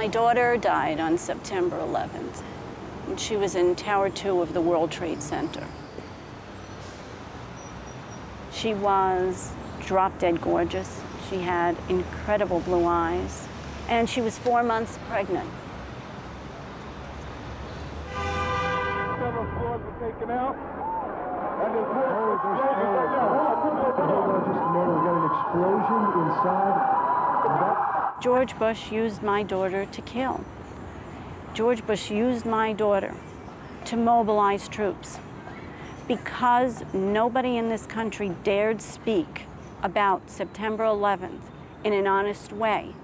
My daughter died on September 11th, and she was in Tower 2 of the World Trade Center. She was drop-dead gorgeous. She had incredible blue eyes, and she was 4 months pregnant. Several floors were taken out, and there's more explosion inside. George Bush used my daughter to kill. George Bush used my daughter to mobilize troops. Because nobody in this country dared speak about September 11th in an honest way,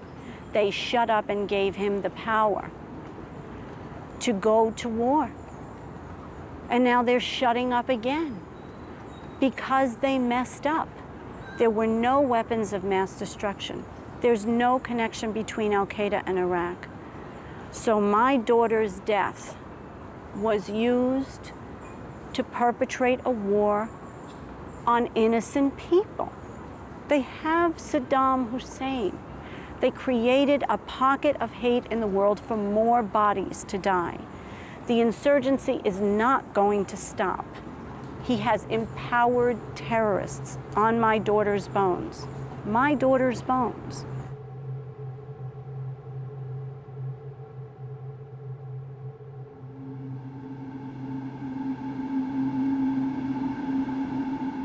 they shut up and gave him the power to go to war. And now they're shutting up again because they messed up. There were no weapons of mass destruction. There's no connection between Al-Qaeda and Iraq. So my daughter's death was used to perpetrate a war on innocent people. They have Saddam Hussein. They created a pocket of hate in the world for more bodies to die. The insurgency is not going to stop. He has empowered terrorists on my daughter's bones. My daughter's bones.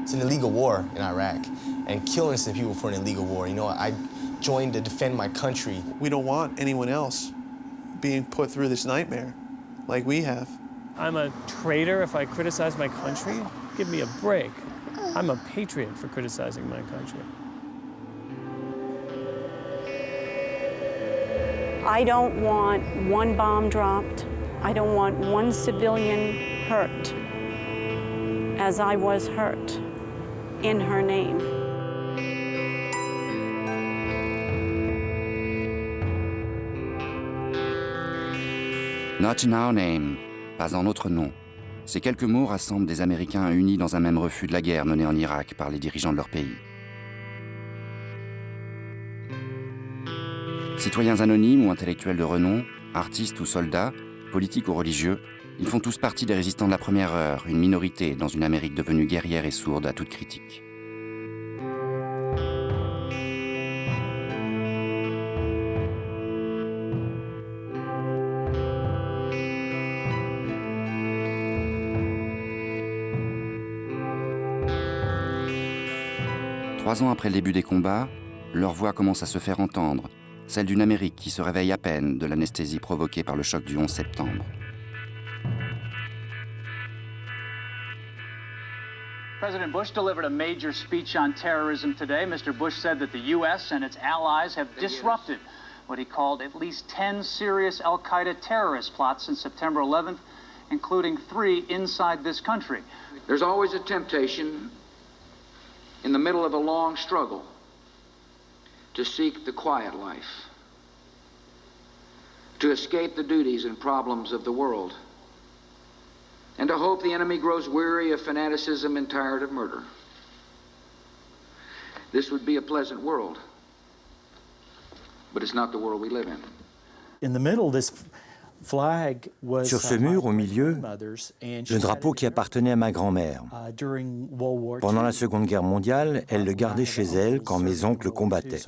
It's an illegal war in Iraq, and killing innocent people for an illegal war. You know, I joined to defend my country. We don't want anyone else being put through this nightmare like we have. I'm a traitor if I criticize my country? Give me a break. I'm a patriot for criticizing my country. I don't want one bomb dropped. I don't want one civilian hurt as I was hurt in her name. Not in our name, pas en notre nom. Ces quelques mots rassemblent des Américains unis dans un même refus de la guerre menée en Irak par les dirigeants de leur pays. Citoyens anonymes ou intellectuels de renom, artistes ou soldats, politiques ou religieux, ils font tous partie des résistants de la première heure, une minorité dans une Amérique devenue guerrière et sourde à toute critique. Trois ans après le début des combats, leur voix commence à se faire entendre, celle d'une Amérique qui se réveille à peine de l'anesthésie provoquée par le choc du 11 septembre. President Bush delivered a major speech on terrorism today. Mr. Bush said that the U.S. and its allies have disrupted what he called at least 10 serious al-Qaeda terrorist plots since September 11th, including 3 inside this country. There's always a temptation in the middle of a long struggle to seek the quiet life, to escape the duties and problems of the world, and to hope the enemy grows weary of fanaticism and tired of murder. This would be a pleasant world, but it's not the world we live in. In the middle, this flag was sur ce mur, au milieu, le drapeau qui appartenait à ma grand-mère. Pendant la Seconde Guerre mondiale, elle le gardait chez elle quand mes oncles combattaient.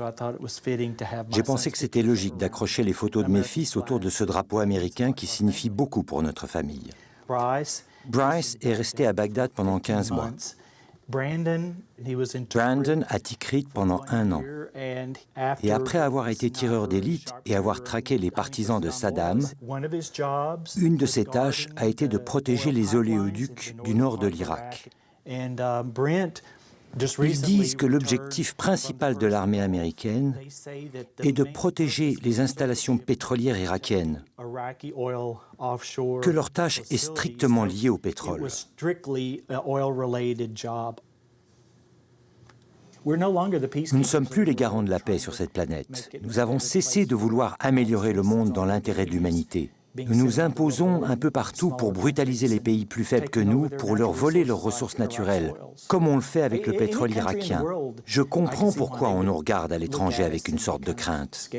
J'ai pensé que c'était logique d'accrocher les photos de mes fils autour de ce drapeau américain qui signifie beaucoup pour notre famille. Bryce est resté à Bagdad pendant 15 mois. Brandon à Tikrit pendant 1 an. Et après avoir été tireur d'élite et avoir traqué les partisans de Saddam, une de ses tâches a été de protéger les oléoducs du nord de l'Irak. Ils disent que l'objectif principal de l'armée américaine est de protéger les installations pétrolières irakiennes, que leur tâche est strictement liée au pétrole. Nous ne sommes plus les garants de la paix sur cette planète. Nous avons cessé de vouloir améliorer le monde dans l'intérêt de l'humanité. Nous nous imposons un peu partout pour brutaliser les pays plus faibles que nous, pour leur voler leurs ressources naturelles, comme on le fait avec le pétrole irakien. Je comprends pourquoi on nous regarde à l'étranger avec une sorte de crainte.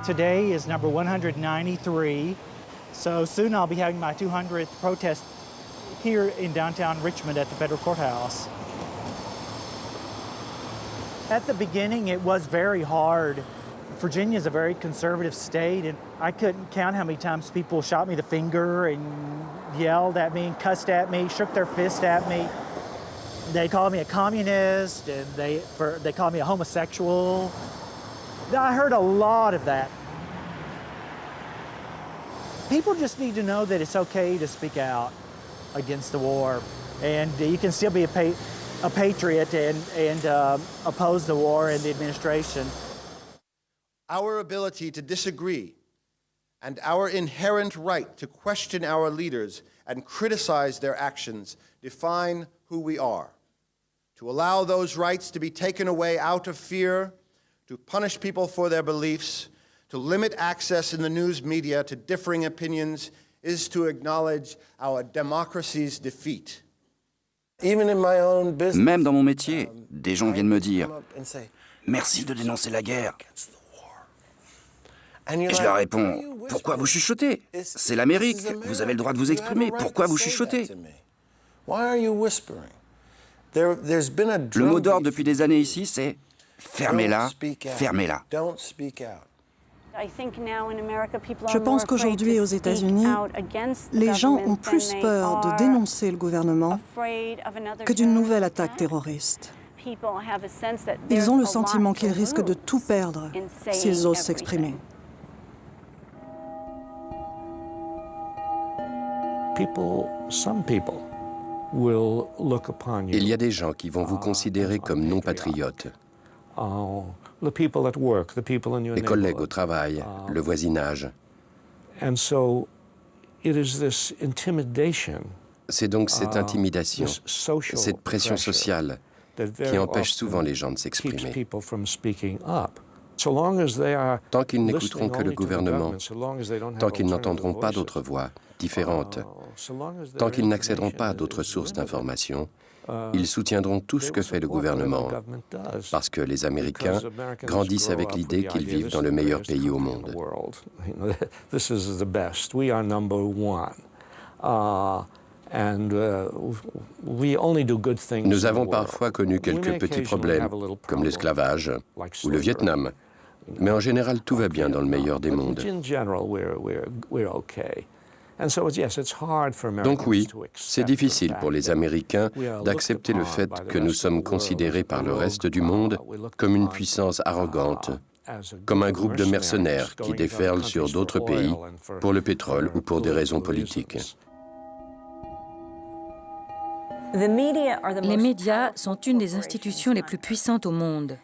Today is number 193, so soon I'll be having my 200th protest here in downtown Richmond at the federal courthouse. At the beginning, it was very hard. Virginia is a very conservative state, and I couldn't count how many times people shot me the finger and yelled at me and cussed at me, shook their fist at me. They called me a communist, and they called me a homosexual. I heard a lot of that. People just need to know that it's okay to speak out against the war, and you can still be a patriot and oppose the war and the administration. Our ability to disagree and our inherent right to question our leaders and criticize their actions define who we are. To allow those rights to be taken away out of fear, to punish people for their beliefs, to limit access in the news media to differing opinions is to acknowledge our democracy's defeat. Même dans mon métier, des gens viennent me dire « Merci de dénoncer la guerre ». Et je leur réponds « Pourquoi vous chuchotez? C'est l'Amérique, vous avez le droit de vous exprimer, pourquoi vous chuchotez ?» Le mot d'ordre depuis des années ici, c'est « Fermez-la, fermez-la ». Je pense qu'aujourd'hui, aux États-Unis, les gens ont plus peur de dénoncer le gouvernement que d'une nouvelle attaque terroriste. Ils ont le sentiment qu'ils risquent de tout perdre s'ils osent s'exprimer. Il y a des gens qui vont vous considérer comme non-patriotes. Les collègues au travail, le voisinage. C'est donc cette intimidation, cette pression sociale qui empêche souvent les gens de s'exprimer. Tant qu'ils n'écouteront que le gouvernement, tant qu'ils n'entendront pas d'autres voix différentes, tant qu'ils n'accéderont pas à d'autres sources d'informations, ils soutiendront tout ce que fait le gouvernement, parce que les Américains grandissent avec l'idée qu'ils vivent dans le meilleur pays au monde. Nous avons parfois connu quelques petits problèmes, comme l'esclavage ou le Vietnam, mais en général tout va bien dans le meilleur des mondes. Donc oui, c'est difficile pour les Américains d'accepter le fait que nous sommes considérés par le reste du monde comme une puissance arrogante, comme un groupe de mercenaires qui déferlent sur d'autres pays pour le pétrole ou pour des raisons politiques. Les médias sont une des institutions les plus puissantes au monde,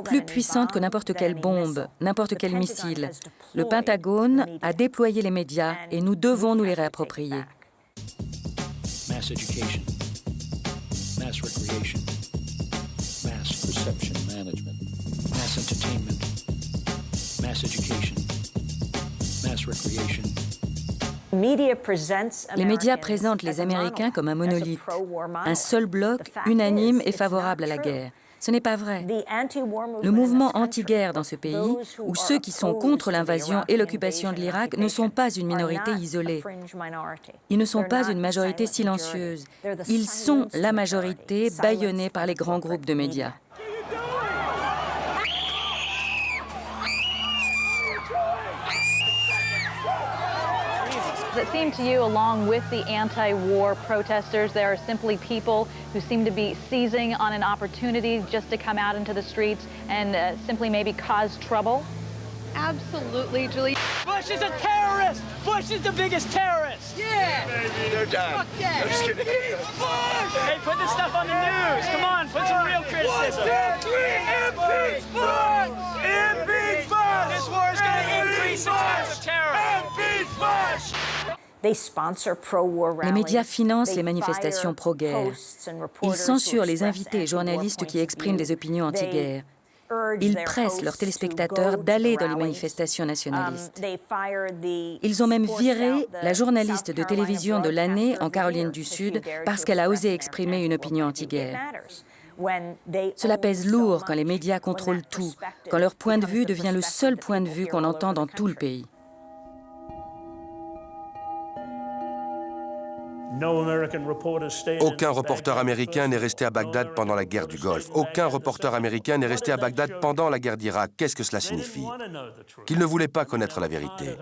plus puissante que n'importe quelle bombe, n'importe quel missile. Le Pentagone a déployé les médias et nous devons nous les réapproprier. Mass education, mass recreation, mass perception management, mass entertainment, mass education, mass recreation. Les médias présentent les Américains comme un monolithe, un seul bloc unanime et favorable à la guerre. Ce n'est pas vrai. Le mouvement anti-guerre dans ce pays, où ceux qui sont contre l'invasion et l'occupation de l'Irak ne sont pas une minorité isolée. Ils ne sont pas une majorité silencieuse. Ils sont la majorité bâillonnée par les grands groupes de médias. It seemed to you, along with the anti-war protesters, there are simply people who seem to be seizing on an opportunity just to come out into the streets and simply maybe cause trouble? Absolutely, Julie. Bush is a terrorist! Bush is the biggest terrorist! Yeah! Baby, no time. Fuck yeah! I'm just kidding. Hey, put this stuff on the news! Come on, put some real criticism! 1, 2, 3, impeach Bush! Impeach Bush! This war is going to increase the threat of terror! Impeach Bush! Les médias financent les manifestations pro-guerre. Ils censurent les invités et journalistes qui expriment des opinions anti-guerre. Ils pressent leurs téléspectateurs d'aller dans les manifestations nationalistes. Ils ont même viré la journaliste de télévision de l'année en Caroline du Sud parce qu'elle a osé exprimer une opinion anti-guerre. Cela pèse lourd quand les médias contrôlent tout, quand leur point de vue devient le seul point de vue qu'on entend dans tout le pays. Aucun reporter américain n'est resté à Bagdad pendant la guerre du Golfe. Aucun reporter américain n'est resté à Bagdad pendant la guerre d'Irak. Qu'est-ce que cela signifie? Qu'ils ne voulaient pas connaître la vérité.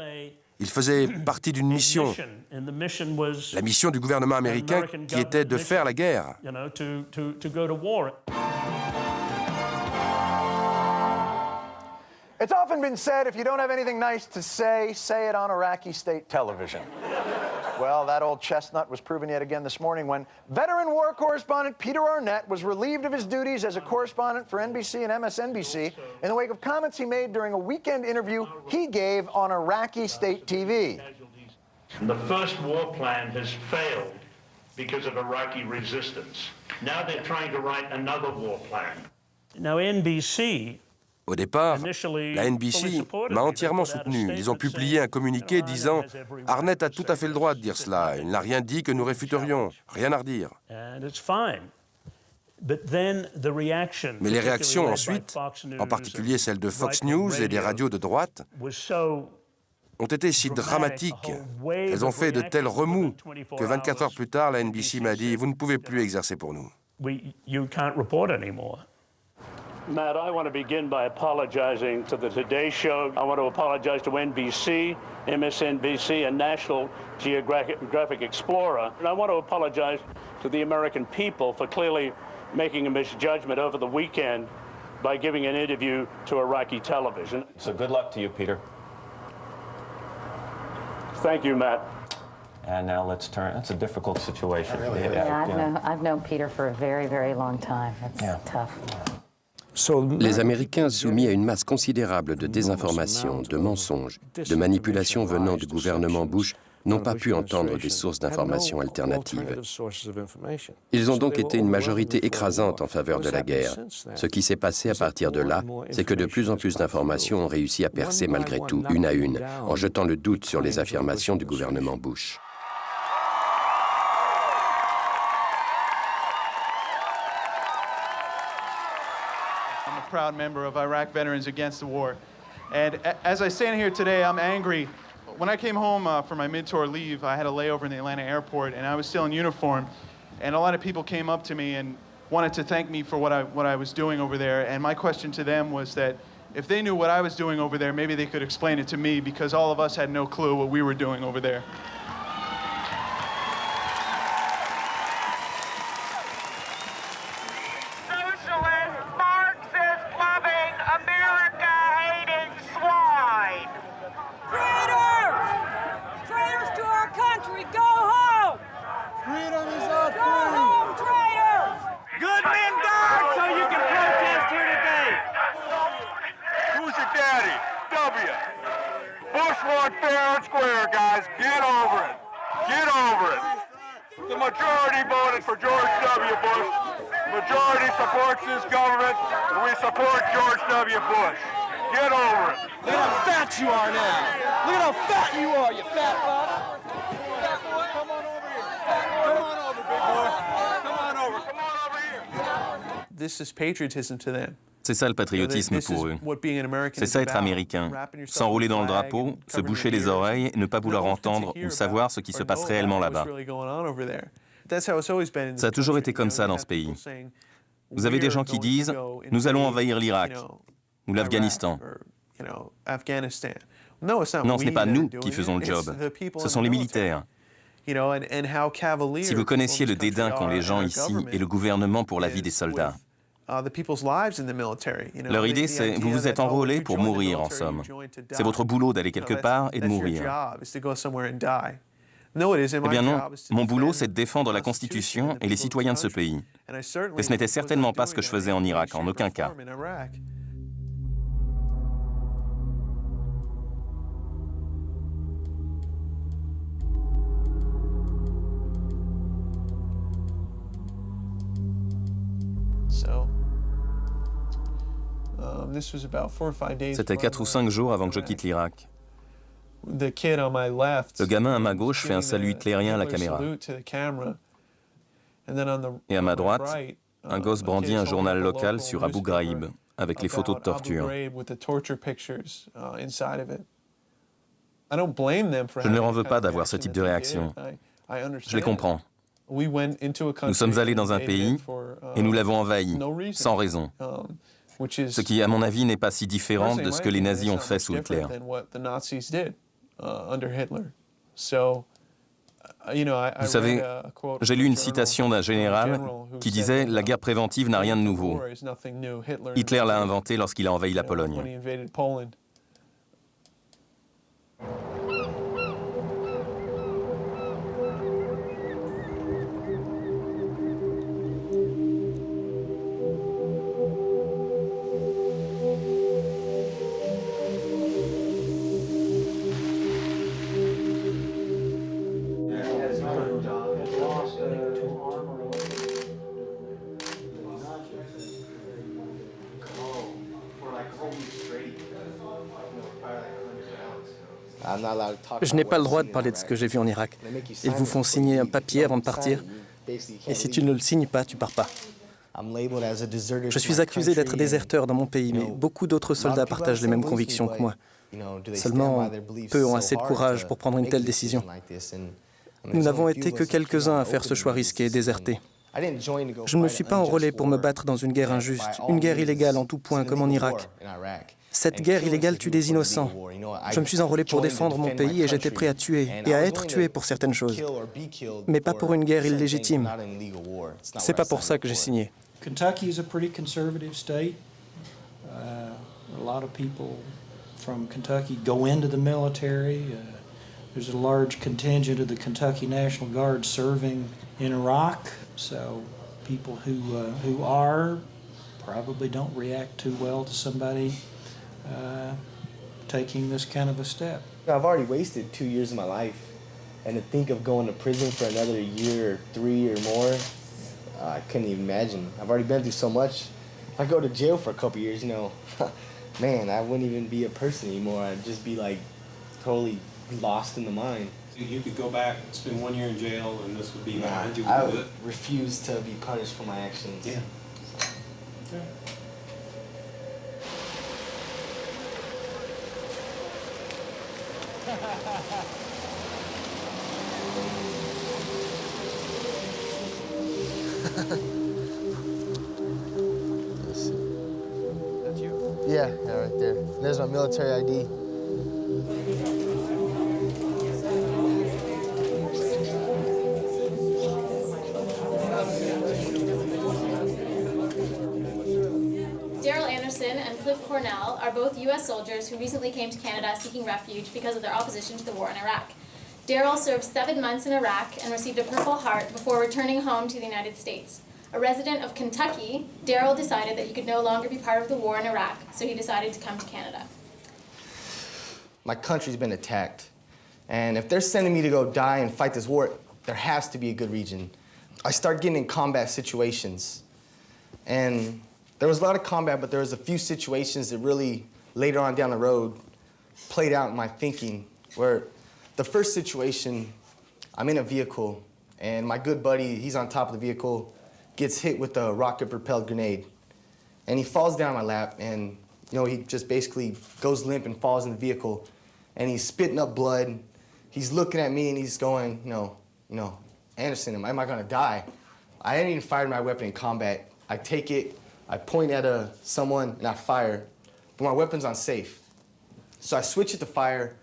Ils faisaient partie d'une mission, la mission du gouvernement américain qui était de faire la guerre. It's often been said, if you don't have anything nice to say it on Iraqi state television. Well, that old chestnut was proven yet again this morning when veteran war correspondent Peter Arnett was relieved of his duties as a correspondent for NBC and MSNBC in the wake of comments he made during a weekend interview he gave on Iraqi state TV. The first war plan has failed because of Iraqi resistance. Now they're trying to write another war plan. Now NBC Au départ, la NBC m'a entièrement soutenu. Ils ont publié un communiqué disant « Arnett a tout à fait le droit de dire cela. Il n'a rien dit que nous réfuterions. Rien à redire. » Mais les réactions ensuite, en particulier celles de Fox News et des radios de droite, ont été si dramatiques. Elles ont fait de tels remous que 24 heures plus tard, la NBC m'a dit « Vous ne pouvez plus exercer pour nous. » Matt, I want to begin by apologizing to the Today Show. I want to apologize to NBC, MSNBC, and National Geographic Explorer. And I want to apologize to the American people for clearly making a misjudgment over the weekend by giving an interview to Iraqi television. So good luck to you, Peter. Thank you, Matt. And now let's turn. It's a difficult situation. I've known Peter for a very, very long time. It's tough. Les Américains soumis à une masse considérable de désinformation, de mensonges, de manipulations venant du gouvernement Bush n'ont pas pu entendre des sources d'informations alternatives. Ils ont donc été une majorité écrasante en faveur de la guerre. Ce qui s'est passé à partir de là, c'est que de plus en plus d'informations ont réussi à percer malgré tout, une à une, en jetant le doute sur les affirmations du gouvernement Bush. Proud member of Iraq Veterans Against the War. And as I stand here today, I'm angry. When I came home for my mid-tour leave, I had a layover in the Atlanta airport, and I was still in uniform. And a lot of people came up to me and wanted to thank me for what I was doing over there. And my question to them was that if they knew what I was doing over there, maybe they could explain it to me, because all of us had no clue what we were doing over there. C'est ça le patriotisme pour eux. C'est ça être américain. S'enrouler dans le drapeau, se boucher les oreilles, ne pas vouloir entendre ou savoir ce qui se passe réellement là-bas. Ça a toujours été comme ça dans ce pays. Vous avez des gens qui disent « Nous allons envahir l'Irak ou l'Afghanistan ». Non, ce n'est pas nous qui faisons le job. Ce sont les militaires. Si vous connaissiez le dédain qu'ont les gens ici et le gouvernement pour la vie des soldats. Leur idée, c'est vous vous êtes enrôlés pour mourir, en somme. C'est votre boulot d'aller quelque part et de mourir. Eh bien non, mon boulot, c'est de défendre la Constitution et les citoyens de ce pays. Et ce n'était certainement pas ce que je faisais en Irak, en aucun cas. C'était 4 ou 5 jours avant que je quitte l'Irak. Le gamin à ma gauche fait un salut hitlérien à la caméra. Et à ma droite, un gosse brandit un journal local sur Abu Ghraib, avec les photos de torture. Je ne leur en veux pas d'avoir ce type de réaction. Je les comprends. Nous sommes allés dans un pays et nous l'avons envahi, sans raison. Ce qui, à mon avis, n'est pas si différent de ce que les nazis ont fait sous Hitler. Vous savez, j'ai lu une citation d'un général qui disait « La guerre préventive n'a rien de nouveau. Hitler l'a inventée lorsqu'il a envahi la Pologne. » Je n'ai pas le droit de parler de ce que j'ai vu en Irak. Ils vous font signer un papier avant de partir. Et si tu ne le signes pas, tu pars pas. Je suis accusé d'être déserteur dans mon pays, mais beaucoup d'autres soldats partagent les mêmes convictions que moi. Seulement, peu ont assez de courage pour prendre une telle décision. Nous n'avons été que quelques-uns à faire ce choix risqué et déserter. Je ne me suis pas enrôlé pour me battre dans une guerre injuste, une guerre illégale en tout point, comme en Irak. Cette guerre illégale tue des innocents. Je me suis enrôlé pour défendre mon pays et j'étais prêt à tuer et à être tué pour certaines choses. Mais pas pour une guerre illégitime. C'est pas pour ça que j'ai signé. Kentucky is a pretty conservative state. A lot of people from Kentucky go into the military. There's a large contingent of the Kentucky National Guard serving in Iraq. So people who are probably don't react too well to somebody taking this kind of a step. I've already wasted 2 years of my life, and to think of going to prison for another year or 3 or more, I couldn't even imagine. I've already been through so much. If I go to jail for a couple years, man, I wouldn't even be a person anymore. I'd just be like totally lost in the mind. You could go back, spend 1 year in jail, and this would be behind you. I would refuse to be punished for my actions. Yeah. Okay. That's you? Yeah, right there. There's my military ID. Daryl Anderson and Cliff Cornell are both U.S. soldiers who recently came to Canada seeking refuge because of their opposition to the war in Iraq. Daryl served 7 months in Iraq and received a Purple Heart before returning home to the United States. A resident of Kentucky, Daryl decided that he could no longer be part of the war in Iraq, so he decided to come to Canada. My country's been attacked, and if they're sending me to go die and fight this war, there has to be a good reason. I start getting in combat situations, and there was a lot of combat, but there was a few situations that really, later on down the road, played out in my thinking, where the first situation, I'm in a vehicle, and my good buddy, he's on top of the vehicle, gets hit with a rocket-propelled grenade. And he falls down my lap, and he just basically goes limp and falls in the vehicle. And he's spitting up blood. He's looking at me, and he's going, Anderson, am I gonna die? I hadn't even fired my weapon in combat. I take it, I point at someone, and I fire. But my weapon's unsafe. So I switch it to fire.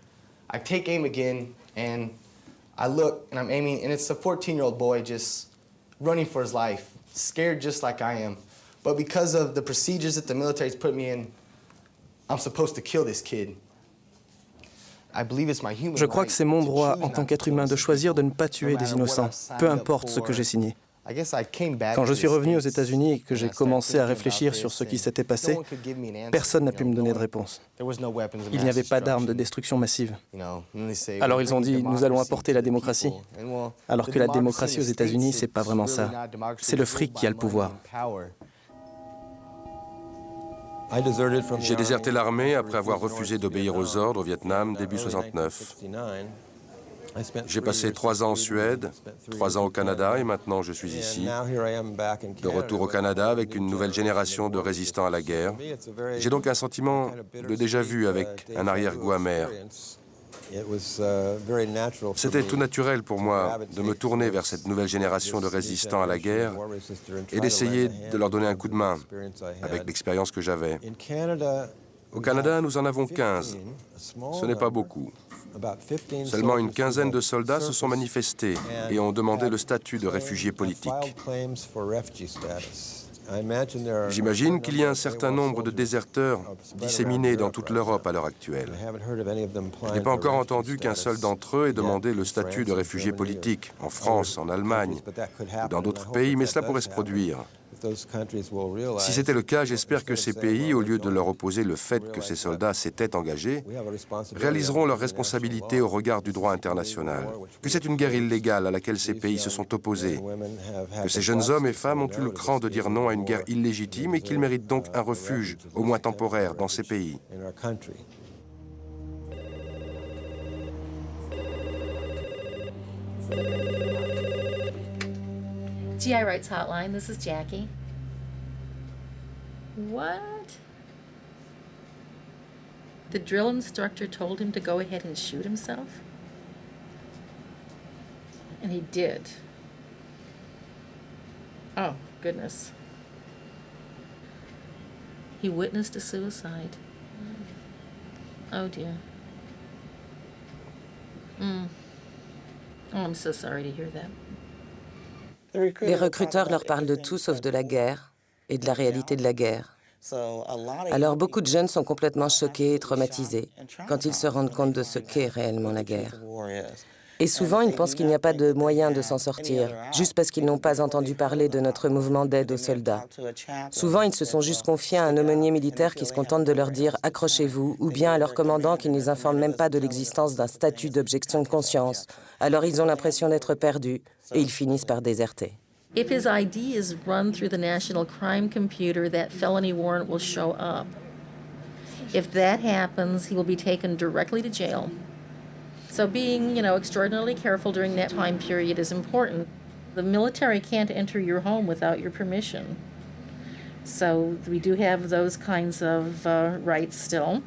I take aim again, and I look, and I'm aiming, and it's a 14-year-old boy just running for his life, scared just like I am. But because of the procedures that the military's put me in, I'm supposed to kill this kid. Je crois que c'est mon droit en tant qu'être humain de choisir de ne pas tuer des innocents, peu importe ce que j'ai signé. Quand je suis revenu aux États-Unis et que j'ai commencé à réfléchir sur ce qui s'était passé, personne n'a pu me donner de réponse. Il n'y avait pas d'armes de destruction massive. Alors ils ont dit, nous allons apporter la démocratie. Alors que la démocratie aux États-Unis, c'est pas vraiment ça. C'est le fric qui a le pouvoir. J'ai déserté l'armée après avoir refusé d'obéir aux ordres au Vietnam début 69. J'ai passé 3 ans en Suède, 3 ans au Canada et maintenant je suis ici, de retour au Canada avec une nouvelle génération de résistants à la guerre. J'ai donc un sentiment de déjà-vu avec un arrière-goût amer. C'était tout naturel pour moi de me tourner vers cette nouvelle génération de résistants à la guerre et d'essayer de leur donner un coup de main avec l'expérience que j'avais. Au Canada, nous en avons 15. Ce n'est pas beaucoup. Seulement une quinzaine de soldats se sont manifestés et ont demandé le statut de réfugiés politiques. J'imagine qu'il y a un certain nombre de déserteurs disséminés dans toute l'Europe à l'heure actuelle. Je n'ai pas encore entendu qu'un seul d'entre eux ait demandé le statut de réfugié politique, en France, en Allemagne ou dans d'autres pays, mais cela pourrait se produire. Si c'était le cas, j'espère que ces pays, au lieu de leur opposer le fait que ces soldats s'étaient engagés, réaliseront leurs responsabilités au regard du droit international, que c'est une guerre illégale à laquelle ces pays se sont opposés, que ces jeunes hommes et femmes ont eu le cran de dire non à une guerre illégitime et qu'ils méritent donc un refuge, au moins temporaire, dans ces pays. GI Rights Hotline, this is Jackie. What? The drill instructor told him to go ahead and shoot himself? And he did. Oh, goodness. He witnessed a suicide. Oh, dear. Oh, I'm so sorry to hear that. Les recruteurs leur parlent de tout sauf de la guerre et de la réalité de la guerre. Alors beaucoup de jeunes sont complètement choqués et traumatisés quand ils se rendent compte de ce qu'est réellement la guerre. Et souvent, ils pensent qu'il n'y a pas de moyen de s'en sortir, juste parce qu'ils n'ont pas entendu parler de notre mouvement d'aide aux soldats. Souvent, ils se sont juste confiés à un aumônier militaire qui se contente de leur dire « accrochez-vous » ou bien à leur commandant qui ne les informe même pas de l'existence d'un statut d'objection de conscience. Alors ils ont l'impression d'être perdus et ils finissent par déserter. If his ID is run through the National Crime Computer, that felony warrant will show up. If that happens, he will be taken directly to jail. So being, extraordinarily careful during that time period is important. The military can't enter your home without your permission. So we do have those kinds of rights still.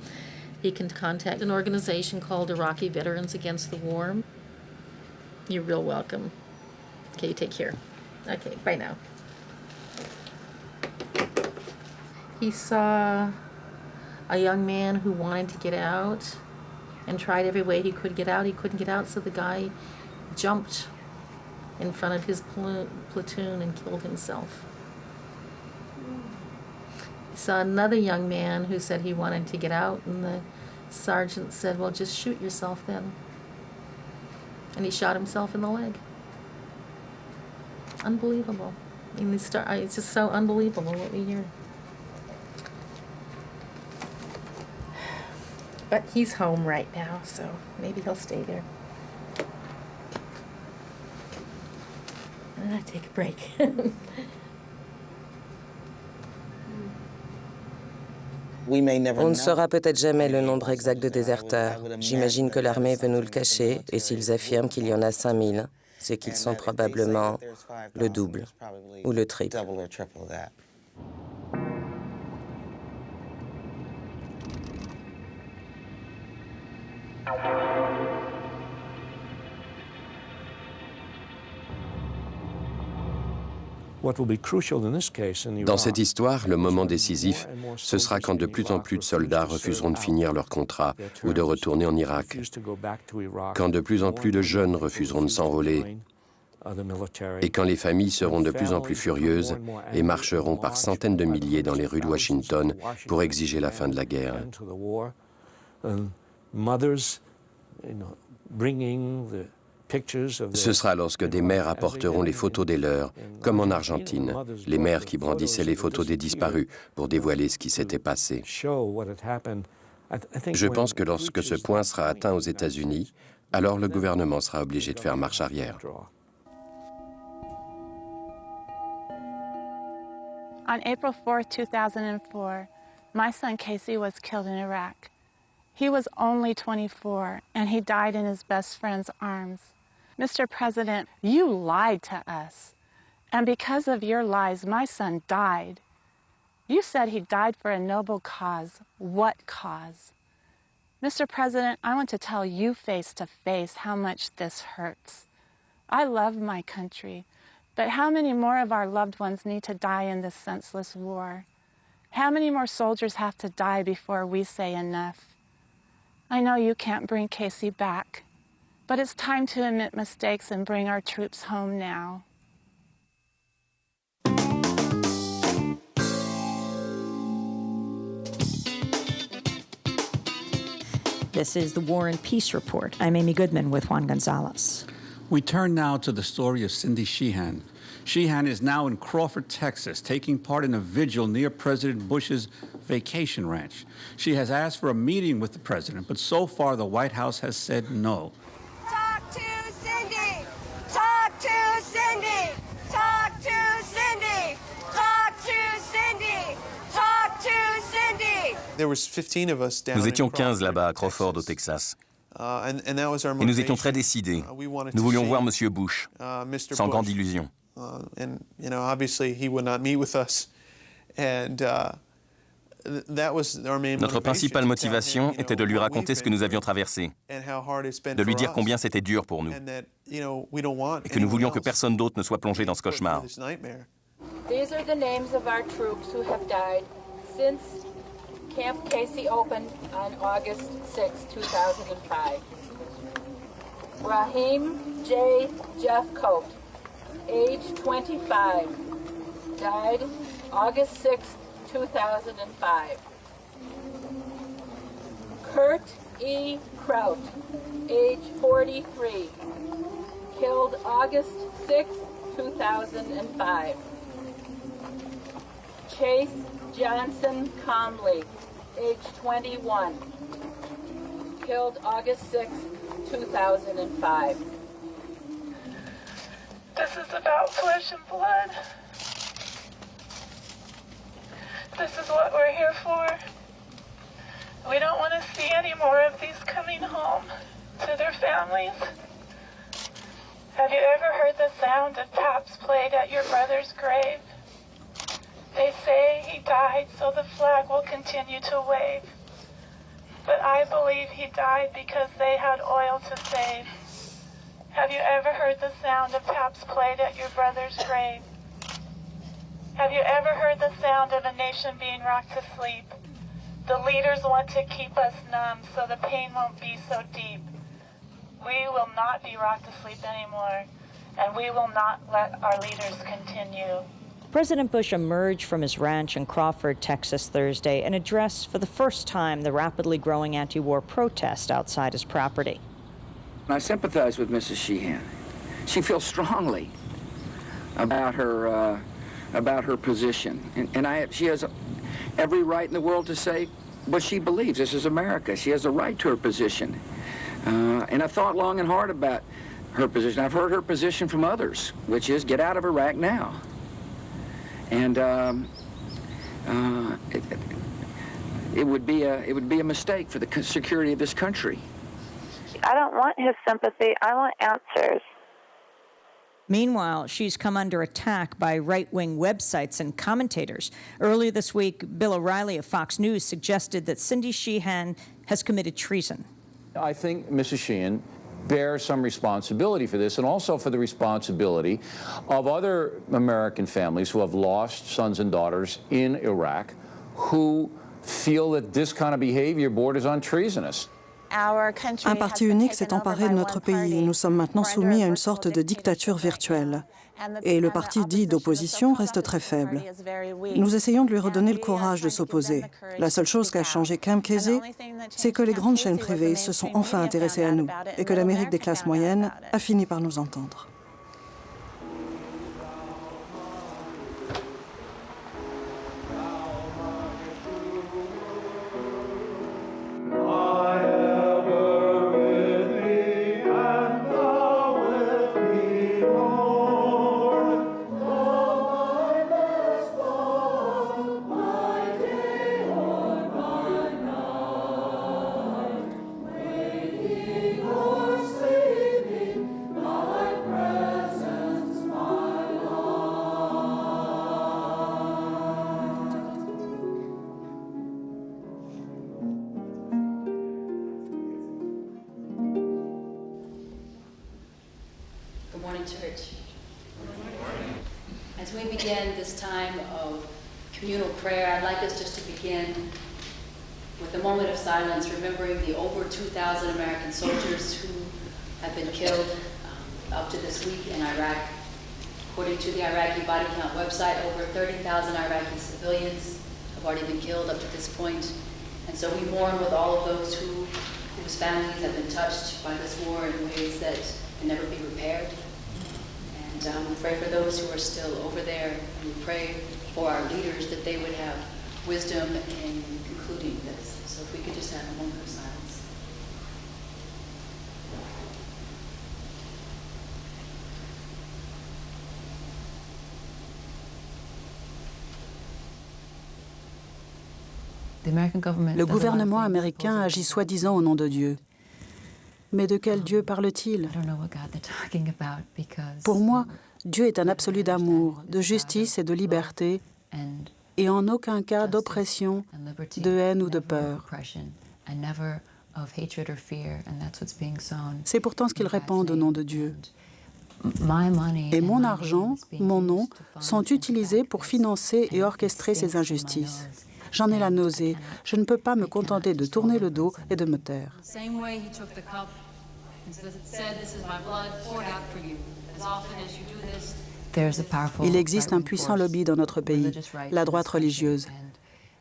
He can contact an organization called Iraqi Veterans Against the War. You're real welcome. Okay, you take care. Okay, bye now. He saw a young man who wanted to get out and tried every way he could get out. He couldn't get out, so the guy jumped in front of his platoon and killed himself. He saw another young man who said he wanted to get out, and the sergeant said, well, just shoot yourself then. And he shot himself in the leg. Unbelievable. I mean, it's just so unbelievable what we hear. But he's home right now, so maybe he'll stay there. And I take a break. On ne saura peut-être jamais le nombre exact de déserteurs. J'imagine que l'armée veut nous le cacher, et s'ils affirment qu'il y en a 5000, c'est qu'ils sont probablement le double ou le triple. Dans cette histoire, le moment décisif, ce sera quand de plus en plus de soldats refuseront de finir leur contrat ou de retourner en Irak, quand de plus en plus de jeunes refuseront de s'enrôler, et quand les familles seront de plus en plus furieuses et marcheront par centaines de milliers dans les rues de Washington pour exiger la fin de la guerre. Ce sera lorsque des mères apporteront les photos des leurs, comme en Argentine, les mères qui brandissaient les photos des disparus pour dévoiler ce qui s'était passé. Je pense que lorsque ce point sera atteint aux États-Unis, alors le gouvernement sera obligé de faire marche arrière. On April 4th, 2004, my son Casey was killed in Iraq. He was only 24, and he died in his best friend's arms. Mr. President, you lied to us. And because of your lies, my son died. You said he died for a noble cause. What cause? Mr. President, I want to tell you face to face how much this hurts. I love my country, but how many more of our loved ones need to die in this senseless war? How many more soldiers have to die before we say enough? I know you can't bring Casey back, but it's time to admit mistakes and bring our troops home now. This is the War and Peace Report. I'm Amy Goodman with Juan Gonzalez. We turn now to the story of Cindy Sheehan. Sheehan is now in Crawford, Texas, taking part in a vigil near President Bush's vacation ranch. She has asked for a meeting with the president, but so far the White House has said no. Talk to Cindy! Talk to Cindy! Talk to Cindy! Talk to Cindy! Talk to Cindy! Nous étions 15 là-bas à Crawford, au Texas. Et nous étions très décidés. Nous voulions voir M. Bush, sans grande illusion. Notre principale motivation était de lui raconter ce que nous avions traversé, de lui dire combien c'était dur pour nous, et que nous voulions que personne d'autre ne soit plongé dans ce cauchemar. These are the names of our troops who have died since Camp Casey opened on August 6, 2005. Raheem J. Jeffcoat, age 25, died August 6, 2005. Kurt E. Kraut, age 43, killed August 6, 2005. Chase Johnson Comley, age 21, killed August 6, 2005. This is about flesh and blood. This is what we're here for. We don't want to see any more of these coming home to their families. Have you ever heard the sound of taps played at your brother's grave? They say he died so the flag will continue to wave. But I believe he died because they had oil to save. Have you ever heard the sound of taps played at your brother's grave? Have you ever heard the sound of a nation being rocked to sleep? The leaders want to keep us numb so the pain won't be so deep. We will not be rocked to sleep anymore, and we will not let our leaders continue. President Bush emerged from his ranch in Crawford, Texas, Thursday and addressed for the first time the rapidly growing anti-war protest outside his property. I sympathize with Mrs. Sheehan. She feels strongly about her position, and she has every right in the world to say what she believes. This is America. She has a right to her position, and I thought long and hard about her position. I've heard her position from others, which is get out of Iraq now. And it would be a mistake for the security of this country. I don't want his sympathy. I want answers. Meanwhile, she's come under attack by right-wing websites and commentators. Earlier this week, Bill O'Reilly of Fox News suggested that Cindy Sheehan has committed treason. I think Mrs. Sheehan bear some responsibility for this, and also for the responsibility of other American families who have lost sons and daughters in Iraq who feel that this kind of behavior borders on treasonous. Un parti unique s'est emparé de notre pays. Nous sommes maintenant soumis à une sorte de dictature virtuelle. Et le parti dit d'opposition reste très faible. Nous essayons de lui redonner le courage de s'opposer. La seule chose qu'a changé Camp Casey, c'est que les grandes chaînes privées se sont enfin intéressées à nous et que l'Amérique des classes moyennes a fini par nous entendre. As we begin this time of communal prayer, I'd like us just to begin with a moment of silence, remembering the over 2,000 American soldiers who have been killed up to this week in Iraq. According to the Iraqi body count website, over 30,000 Iraqi civilians have already been killed up to this point. And so we mourn with all of those whose families have been touched by this war in ways that can never be repaired. And we pray for those who are still over there, and we pray for our leaders that they would have wisdom in concluding this. So if we could just have a moment of silence. Le gouvernement américain agit soi-disant au nom de Dieu. Mais de quel Dieu parle-t-il? Pour moi, Dieu est un absolu d'amour, de justice et de liberté, et en aucun cas d'oppression, de haine ou de peur. C'est pourtant ce qu'il répand au nom de Dieu. Et mon argent, mon nom, sont utilisés pour financer et orchestrer ces injustices. J'en ai la nausée. Je ne peux pas me contenter de tourner le dos et de me taire. Il existe un puissant lobby dans notre pays, la droite religieuse.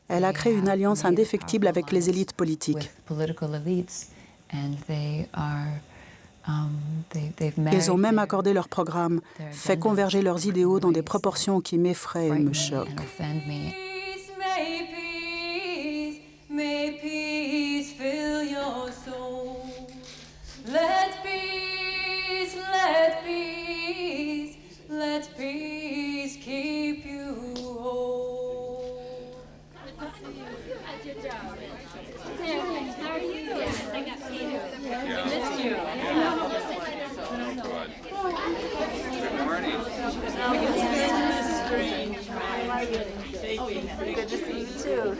Elle a créé une alliance indéfectible avec les élites politiques. Ils ont même accordé leur programme, fait converger leurs idéaux dans des proportions qui m'effraient et me choquent. May peace fill your soul. Let peace, let peace, let peace keep you whole. Good job. How are you? I got Peter. I missed you. Good morning. Good to see you too.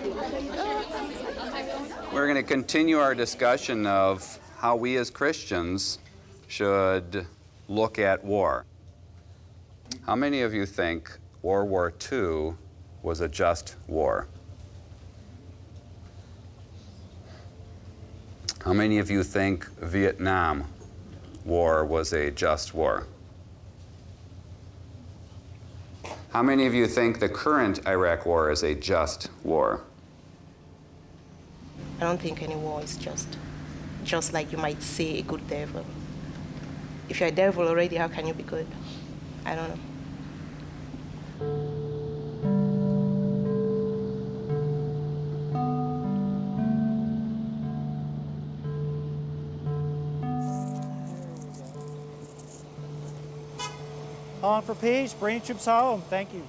We're going to continue our discussion of how we as Christians should look at war. How many of you think World War II was a just war? How many of you think Vietnam War was a just war? How many of you think the current Iraq War is a just war? I don't think any war is just like you might say a good devil. If you're a devil already, how can you be good? I don't know. On for peace, bring troops home. Thank you.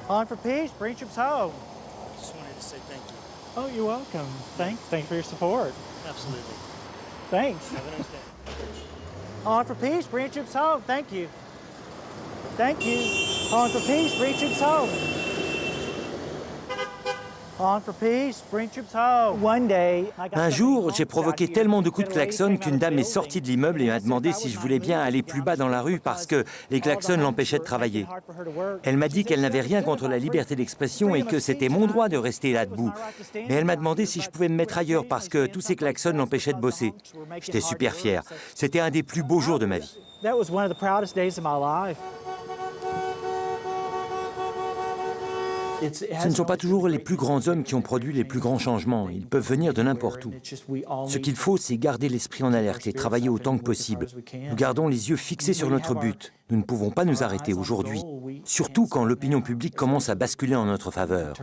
On for peace, bring troops home. Just wanted to say thank you. Oh, you're welcome. Thanks for your support. Absolutely. Thanks. Have a nice day. On for peace, bring troops home. Thank you. Thank you. On for peace, bring troops home. On for peace, bring troops home. One day, Un jour, j'ai provoqué tellement de coups de klaxon qu'une dame est sortie de l'immeuble et m'a demandé si je voulais bien aller plus bas dans la rue parce que les klaxons l'empêchaient de travailler. Elle m'a dit qu'elle n'avait rien contre la liberté d'expression et que c'était mon droit de rester là debout. Mais elle m'a demandé si je pouvais me mettre ailleurs parce que tous ces klaxons l'empêchaient de bosser. J'étais super fier. C'était un des plus beaux jours de ma vie. That was one of the proudest days of my life. Ce ne sont pas toujours les plus grands hommes qui ont produit les plus grands changements. Ils peuvent venir de n'importe où. Ce qu'il faut, c'est garder l'esprit en alerte et travailler autant que possible. Nous gardons les yeux fixés sur notre but. Nous ne pouvons pas nous arrêter aujourd'hui, surtout quand l'opinion publique commence à basculer en notre faveur.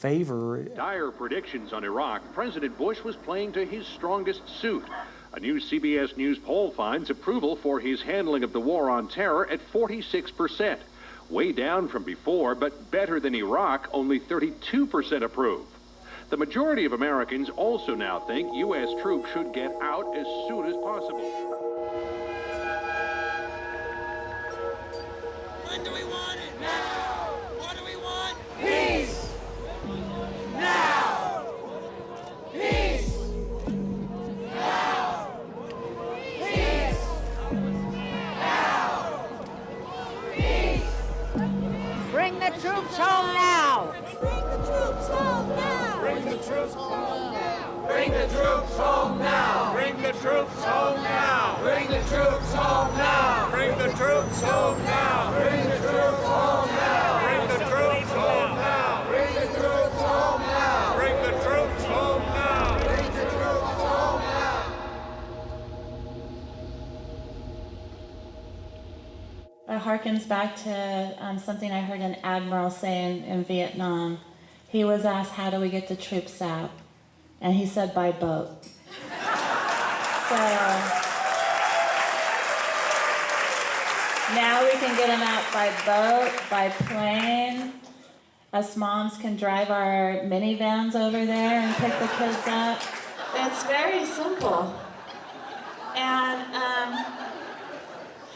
Dire predictions on Iraq, President Bush was playing to his strongest suit. A new CBS News poll finds approval for his handling of the war on terror at 46%. Way down from before, but better than Iraq, only 32% approve. The majority of Americans also now think U.S. troops should get out as soon as possible. When do we want it? Now! What do we want? Peace! Now! Peace! Now! Peace! Now! Peace! Bring the troops home now! Bring the troops home now! Bring the troops home now! Bring the troops home now! Bring the troops home now! Bring the troops home now! Bring the troops home now! Bring the troops home now! Bring the troops home now! It harkens back to something I heard an admiral say in Vietnam. He was asked, how do we get the troops out? And he said, by boat. So now we can get them out by boat, by plane. Us moms can drive our minivans over there and pick the kids up. It's very simple. And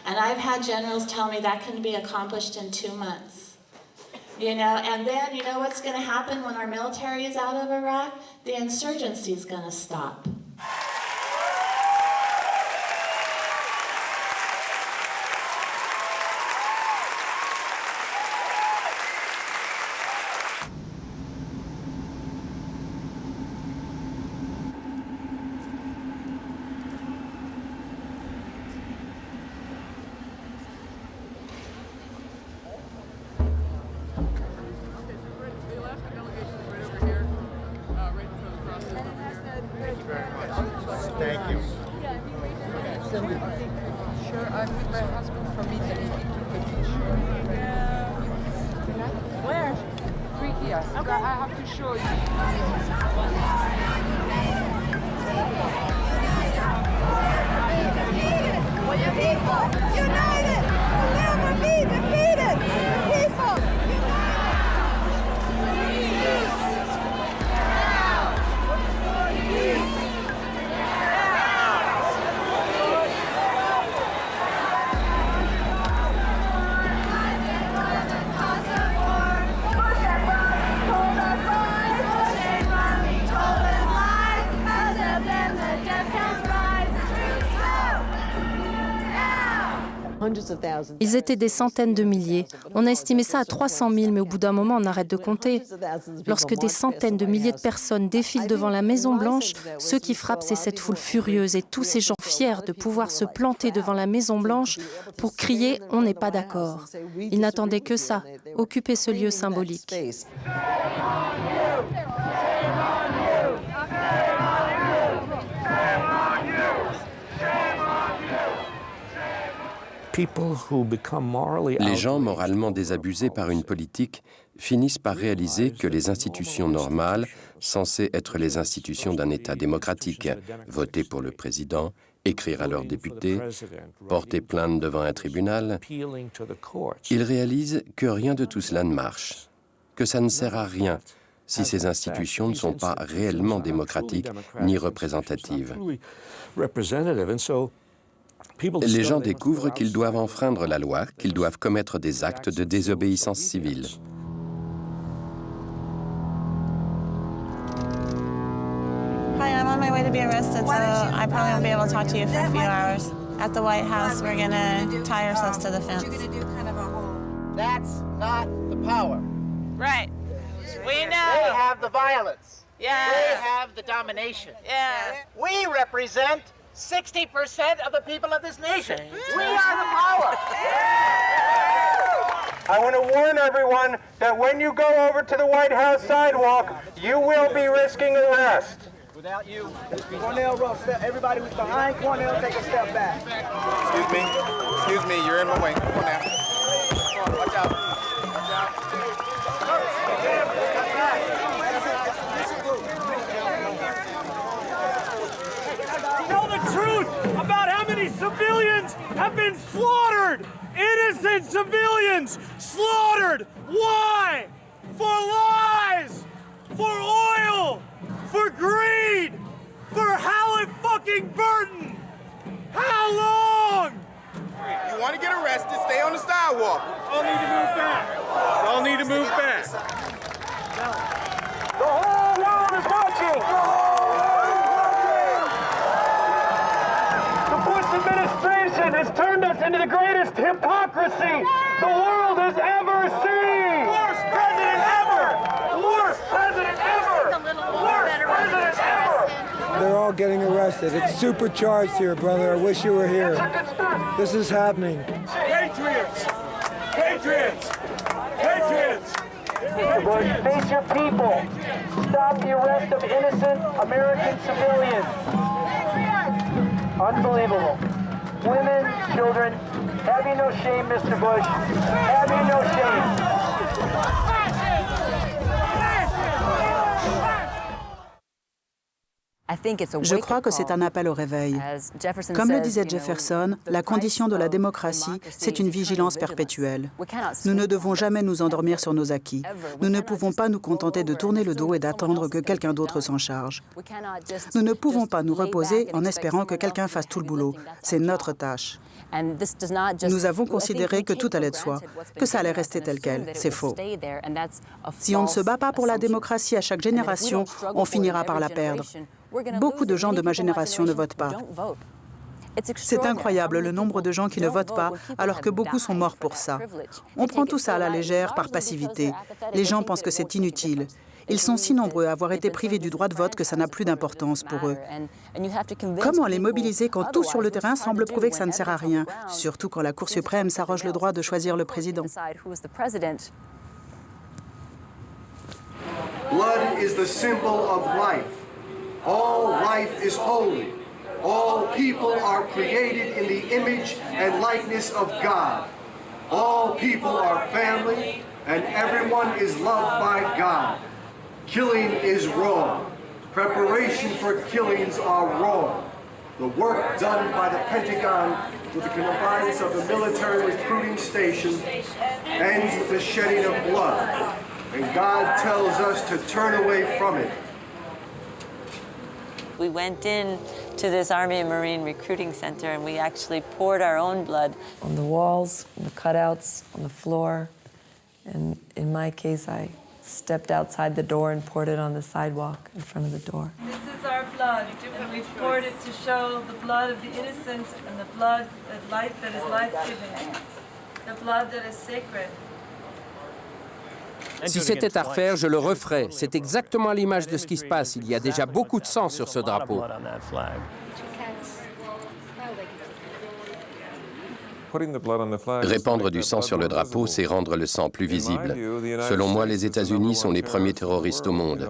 I've had generals tell me that can be accomplished in 2 months. You know, and then you know what's going to happen when our military is out of Iraq? The insurgency is going to stop. Thank you. Sure, I'm with my husband from Italy. Where? Right here. Okay. I have to show you. People, united! We'll never be defeated! People, Ils étaient des centaines de milliers. On a estimé ça à 300 000, mais au bout d'un moment, on arrête de compter. Lorsque des centaines de milliers de personnes défilent devant la Maison-Blanche, ceux qui frappent, c'est cette foule furieuse et tous ces gens fiers de pouvoir se planter devant la Maison-Blanche pour crier « On n'est pas d'accord ». Ils n'attendaient que ça, occuper ce lieu symbolique. Les gens moralement désabusés par une politique finissent par réaliser que les institutions normales, censées être les institutions d'un État démocratique, voter pour le président, écrire à leurs députés, porter plainte devant un tribunal, ils réalisent que rien de tout cela ne marche, que ça ne sert à rien si ces institutions ne sont pas réellement démocratiques ni représentatives. Les gens découvrent qu'ils doivent enfreindre la loi, qu'ils doivent commettre des actes de désobéissance civile. Hi, I'm on my way to be arrested, so I probably won't be able to talk to you for a few hours. At the White House, we're going to tie ourselves to the fence. That's not the power. Right. We know. They have the violence. Yeah. They have the domination. Yeah. We represent 60% of the people of this nation. We are the power. I want to warn everyone that when you go over to the White House sidewalk, you will be risking arrest. Without you, Cornell, everybody who's behind Cornell, take a step back. Excuse me, you're in my way. Come on now. Come on, watch out. Watch out. Tell the truth about how many civilians have been slaughtered! Innocent civilians slaughtered! Why? For lies! For oil! For greed! For Halliburton! How long? If you want to get arrested, stay on the sidewalk. Y'all need to move back. Y'all need to move back. The whole world is watching! The Bush administration has turned us into the greatest hypocrisy the world has ever seen! Worst president ever! Worst president ever! Worst president ever! they're all getting arrested. It's supercharged here, brother. I wish you were here. This is happening. Patriots! Patriots! Patriots! Mr. Bush, face your people. Stop the arrest of innocent American civilians. Unbelievable. Women, children, have you no shame, Mr. Bush? Have you no shame? Je crois que c'est un appel au réveil. Comme le disait Jefferson, la condition de la démocratie, c'est une vigilance perpétuelle. Nous ne devons jamais nous endormir sur nos acquis. Nous ne pouvons pas nous contenter de tourner le dos et d'attendre que quelqu'un d'autre s'en charge. Nous ne pouvons pas nous reposer en espérant que quelqu'un fasse tout le boulot. C'est notre tâche. Nous avons considéré que tout allait de soi, que ça allait rester tel quel. C'est faux. Si on ne se bat pas pour la démocratie à chaque génération, on finira par la perdre. Beaucoup de gens de ma génération ne votent pas. C'est incroyable le nombre de gens qui ne votent pas, alors que beaucoup sont morts pour ça. On prend tout ça à la légère par passivité. Les gens pensent que c'est inutile. Ils sont si nombreux à avoir été privés du droit de vote que ça n'a plus d'importance pour eux. Comment les mobiliser quand tout sur le terrain semble prouver que ça ne sert à rien, surtout quand la Cour suprême s'arroge le droit de choisir le président? Blood is the symbol of life. All life is holy. All people are created in the image and likeness of God. All people are family, and everyone is loved by God. Killing is wrong. Preparation for killings are wrong. The work done by the Pentagon with the connivance of the military recruiting station ends with the shedding of blood. And God tells us to turn away from it. We went in to this Army and Marine recruiting center and we actually poured our own blood on the walls, on the cutouts, on the floor. And in my case, I stepped outside the door and poured it on the sidewalk in front of the door. This is our blood, and we've poured it to show the blood of the innocent and the blood that is life-giving, the blood that is sacred. Si c'était à refaire, je le referais. C'est exactement l'image de ce qui se passe. Il y a déjà beaucoup de sang sur ce drapeau. Répandre du sang sur le drapeau, c'est rendre le sang plus visible. Selon moi, les États-Unis sont les premiers terroristes au monde.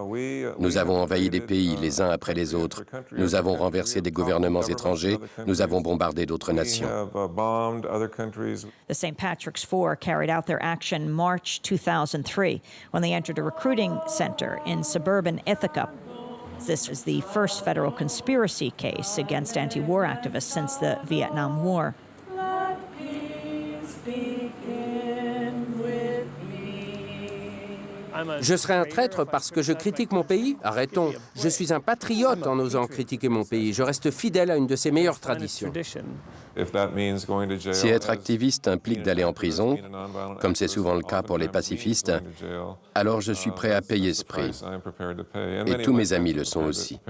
Nous avons envahi des pays les uns après les autres. Nous avons renversé des gouvernements étrangers. Nous avons bombardé d'autres nations. The St. Patrick's Four carried out their action March 2003 when they entered a recruiting center in suburban Ithaca. This was the first federal conspiracy case against anti-war activists since the Vietnam War. Je serais un traître parce que je critique mon pays? Arrêtons. Je suis un patriote en osant critiquer mon pays. Je reste fidèle à une de ses meilleures traditions. Si être activiste implique d'aller en prison, comme c'est souvent le cas pour les pacifistes, alors je suis prêt à payer ce prix. Et tous mes amis le sont aussi.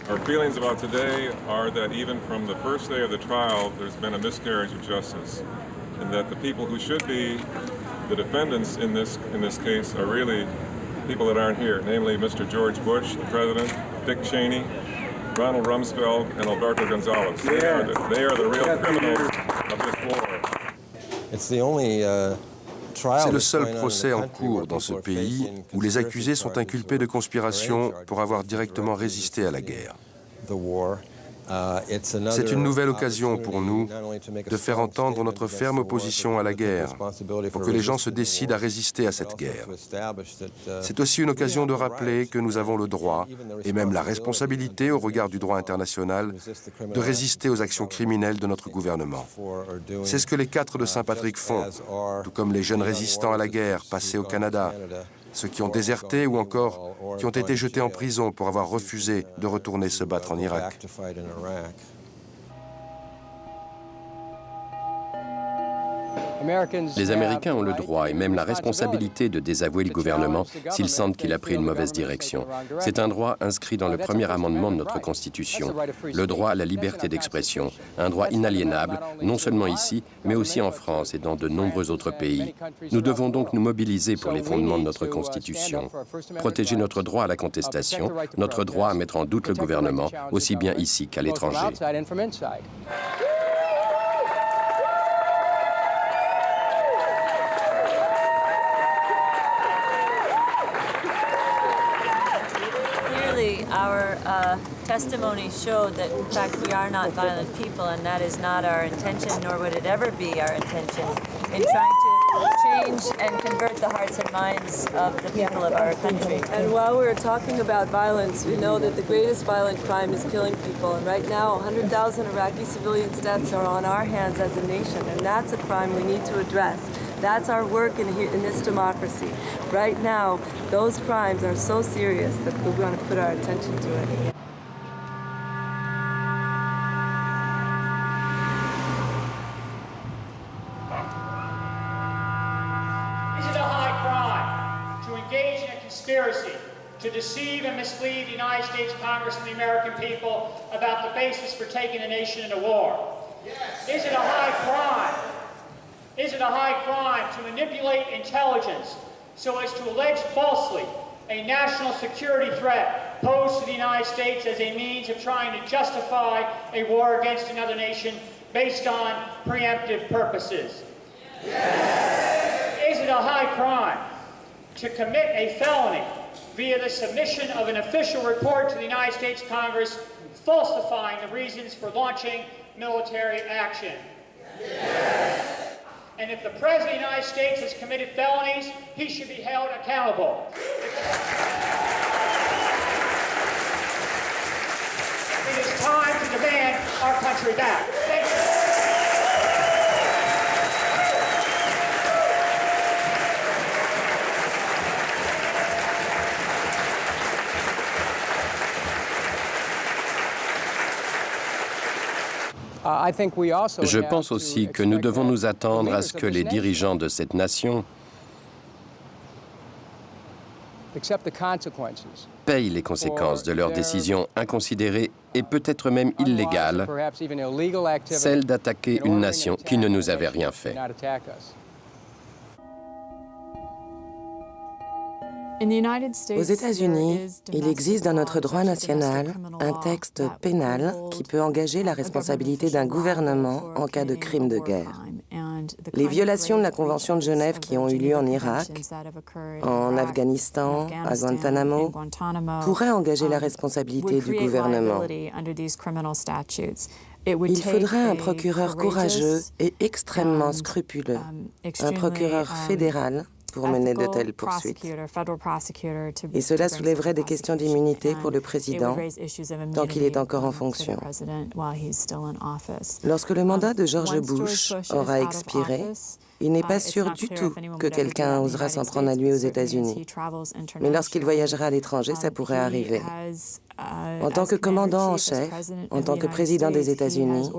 Our feelings about today are that even from the first day of the trial, there's been a miscarriage of justice, and that the people who should be the defendants in this case are really people that aren't here, namely Mr. George Bush, the president, Dick Cheney, Ronald Rumsfeld, and Alberto Gonzalez. They are the real criminals of this war. It's the only C'est le seul procès en cours dans ce pays où les accusés sont inculpés de conspiration pour avoir directement résisté à la guerre. C'est une nouvelle occasion pour nous de faire entendre notre ferme opposition à la guerre, pour que les gens se décident à résister à cette guerre. C'est aussi une occasion de rappeler que nous avons le droit, et même la responsabilité au regard du droit international, de résister aux actions criminelles de notre gouvernement. C'est ce que les 4 de Saint-Patrick font, tout comme les jeunes résistants à la guerre passés au Canada, ceux qui ont déserté ou encore qui ont été jetés en prison pour avoir refusé de retourner se battre en Irak. Les Américains ont le droit et même la responsabilité de désavouer le gouvernement s'ils sentent qu'il a pris une mauvaise direction. C'est un droit inscrit dans le premier amendement de notre Constitution, le droit à la liberté d'expression, un droit inaliénable, non seulement ici, mais aussi en France et dans de nombreux autres pays. Nous devons donc nous mobiliser pour les fondements de notre Constitution, protéger notre droit à la contestation, notre droit à mettre en doute le gouvernement, aussi bien ici qu'à l'étranger. Our testimony showed that, in fact, we are not violent people, and that is not our intention, nor would it ever be our intention in trying to change and convert the hearts and minds of the people of our country. And while we're talking about violence, we know that the greatest violent crime is killing people. And right now, 100,000 Iraqi civilians' deaths are on our hands as a nation, and that's a crime we need to address. That's our work in this democracy. Right now, those crimes are so serious that we're going to put our attention to it. Is it a high crime to engage in a conspiracy to deceive and mislead the United States Congress and the American people about the basis for taking a nation into war? Yes. Is it a high crime? Is it a high crime to manipulate intelligence so as to allege falsely a national security threat posed to the United States as a means of trying to justify a war against another nation based on preemptive purposes? Yes. Is it a high crime to commit a felony via the submission of an official report to the United States Congress falsifying the reasons for launching military action? Yes. And if the President of the United States has committed felonies, he should be held accountable. It is time to demand our country back. Thank you. Je pense aussi que nous devons nous attendre à ce que les dirigeants de cette nation payent les conséquences de leurs décisions inconsidérées et peut-être même illégales, celles d'attaquer une nation qui ne nous avait rien fait. Aux États-Unis, il existe dans notre droit national un texte pénal qui peut engager la responsabilité d'un gouvernement en cas de crime de guerre. Les violations de la Convention de Genève qui ont eu lieu en Irak, en Afghanistan, à Guantanamo, pourraient engager la responsabilité du gouvernement. Il faudrait un procureur courageux et extrêmement scrupuleux, un procureur fédéral pour mener de telles poursuites. Et cela soulèverait des questions d'immunité pour le président tant qu'il est encore en fonction. Lorsque le mandat de George Bush aura expiré, il n'est pas sûr du tout que quelqu'un osera s'en prendre à lui aux États-Unis. Mais lorsqu'il voyagera à l'étranger, ça pourrait arriver. En tant que commandant en chef, en tant que président des États-Unis,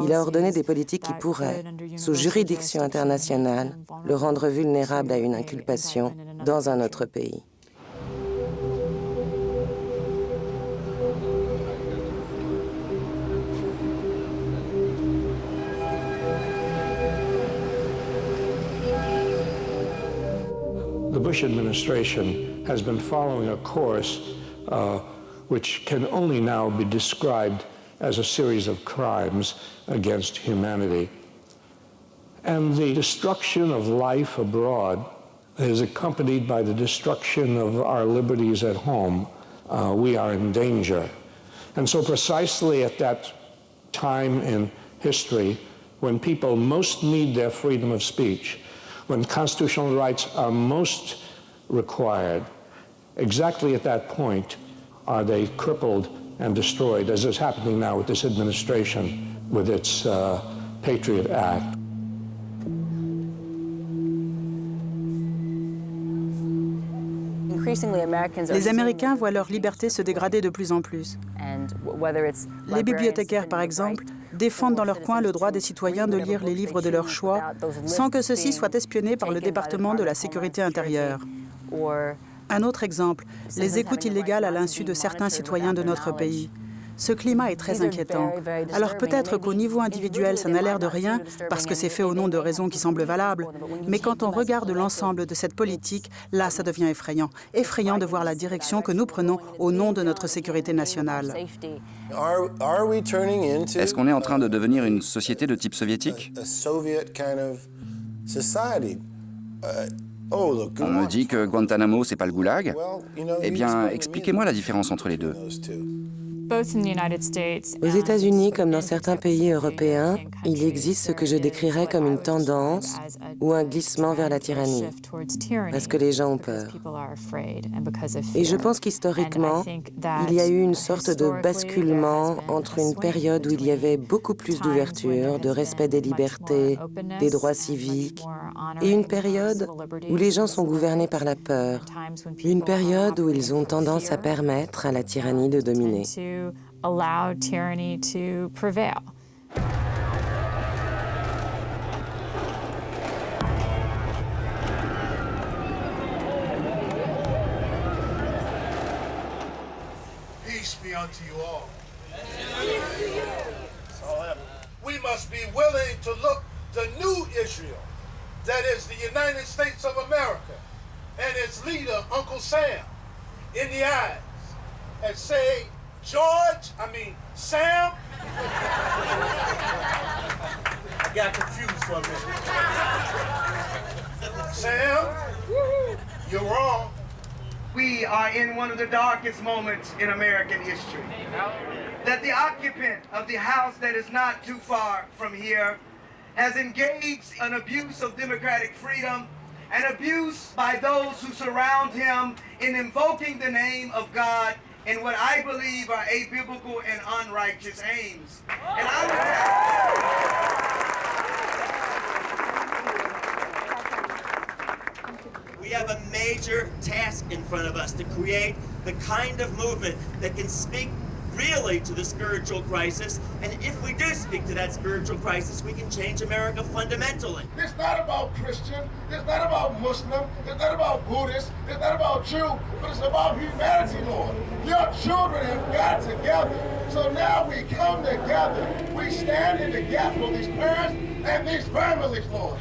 il a ordonné des politiques qui pourraient, sous juridiction internationale, le rendre vulnérable à une inculpation dans un autre pays. The Bush administration has been following a course which can only now be described as a series of crimes against humanity. And the destruction of life abroad is accompanied by the destruction of our liberties at home. We are in danger. And so precisely at that time in history, when people most need their freedom of speech, when constitutional rights are most required, exactly at that point are they crippled and destroyed, as is happening now with this administration, with its Patriot Act. Les Américains voient leur liberté se dégrader de plus en plus. Les bibliothécaires, par exemple, défendent dans leur coin le droit des citoyens de lire les livres de leur choix sans que ceux-ci soient espionnés par le département de la sécurité intérieure. Un autre exemple, les écoutes illégales à l'insu de certains citoyens de notre pays. Ce climat est très inquiétant. Alors peut-être qu'au niveau individuel, ça n'a l'air de rien, parce que c'est fait au nom de raisons qui semblent valables. Mais quand on regarde l'ensemble de cette politique, là, ça devient effrayant. Effrayant de voir la direction que nous prenons au nom de notre sécurité nationale. Est-ce qu'on est en train de devenir une société de type soviétique? On me dit que Guantanamo, c'est pas le goulag. Eh bien, expliquez-moi la différence entre les deux. Aux États-Unis, comme dans certains pays européens, il existe ce que je décrirais comme une tendance ou un glissement vers la tyrannie, parce que les gens ont peur. Et je pense qu'historiquement, il y a eu une sorte de basculement entre une période où il y avait beaucoup plus d'ouverture, de respect des libertés, des droits civiques, et une période où les gens sont gouvernés par la peur, une période où ils ont tendance à permettre à la tyrannie de dominer. Allow tyranny to prevail. Peace be unto you all. We must be willing to look the new Israel, that is the United States of America, and its leader, Uncle Sam, in the eyes and say, Sam. I got confused for a minute. Sam, you're wrong. We are in one of the darkest moments in American history. That the occupant of the house that is not too far from here has engaged in abuse of democratic freedom and abuse by those who surround him in invoking the name of God in what I believe are abiblical and unrighteous aims. And I would We have a major task in front of us to create the kind of movement that can speak really to the spiritual crisis, and if we do speak to that spiritual crisis, we can change America fundamentally. It's not about Christian, it's not about Muslim, it's not about Buddhist, it's not about Jew, but it's about humanity, Lord. Your children have got together, so now we come together. We stand in the gap for these parents and these families, Lord.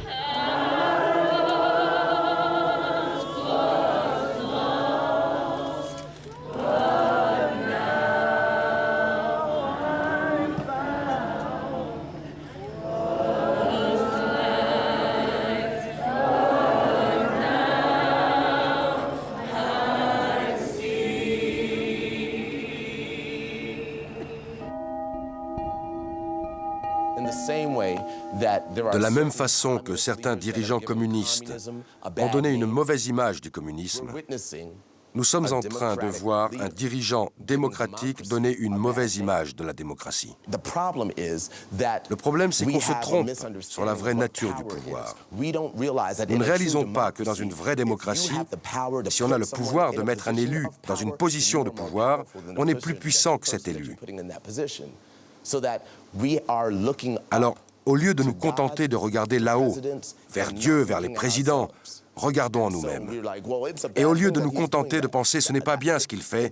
De la même façon que certains dirigeants communistes ont donné une mauvaise image du communisme, nous sommes en train de voir un dirigeant démocratique donner une mauvaise image de la démocratie. Le problème, c'est qu'on se trompe sur la vraie nature du pouvoir. Nous ne réalisons pas que dans une vraie démocratie, si on a le pouvoir de mettre un élu dans une position de pouvoir, on est plus puissant que cet élu. Alors, au lieu de nous contenter de regarder là-haut, vers Dieu, vers les présidents, regardons en nous-mêmes. Et au lieu de nous contenter de penser « ce n'est pas bien ce qu'il fait »,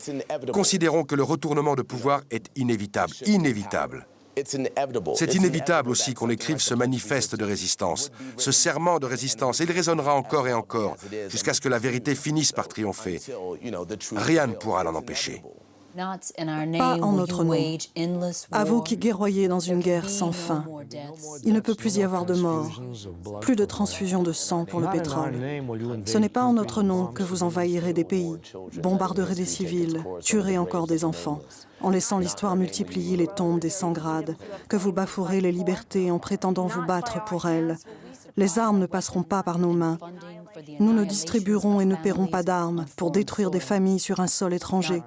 considérons que le retournement de pouvoir est inévitable, inévitable. C'est inévitable aussi qu'on écrive ce manifeste de résistance, ce serment de résistance, et il résonnera encore et encore, jusqu'à ce que la vérité finisse par triompher. Rien ne pourra l'en empêcher. Pas en notre nom. À vous qui guerroyez dans une guerre sans fin. Il ne peut plus y avoir de morts, plus de transfusion de sang pour le pétrole. Ce n'est pas en notre nom que vous envahirez des pays, bombarderez des civils, tuerez encore des enfants, en laissant l'histoire multiplier les tombes des sans-grades, que vous bafouerez les libertés en prétendant vous battre pour elles. Les armes ne passeront pas par nos mains. Nous ne distribuerons et ne paierons pas d'armes pour détruire des familles sur un sol étranger.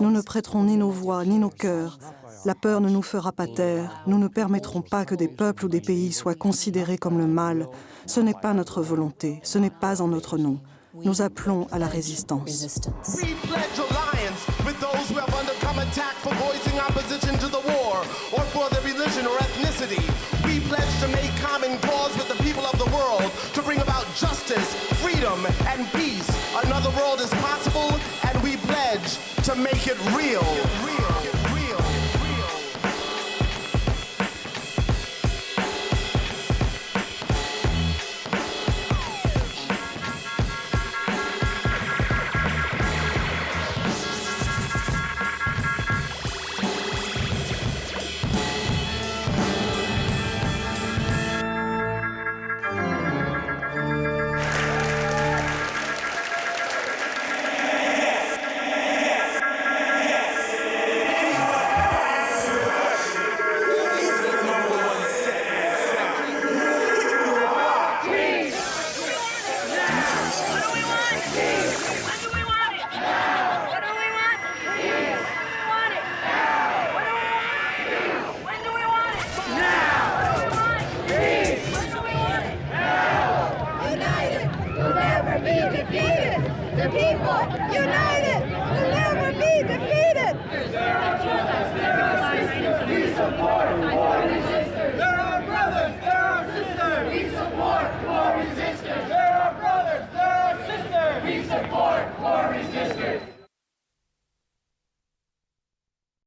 Nous ne prêterons ni nos voix, ni nos cœurs. La peur ne nous fera pas taire. Nous ne permettrons pas que des peuples ou des pays soient considérés comme le mal. Ce n'est pas notre volonté, ce n'est pas en notre nom. Nous appelons à la résistance. With those who have undergone attack for voicing opposition to the war or for their religion or and peace. Another world is possible, and we pledge to make it real.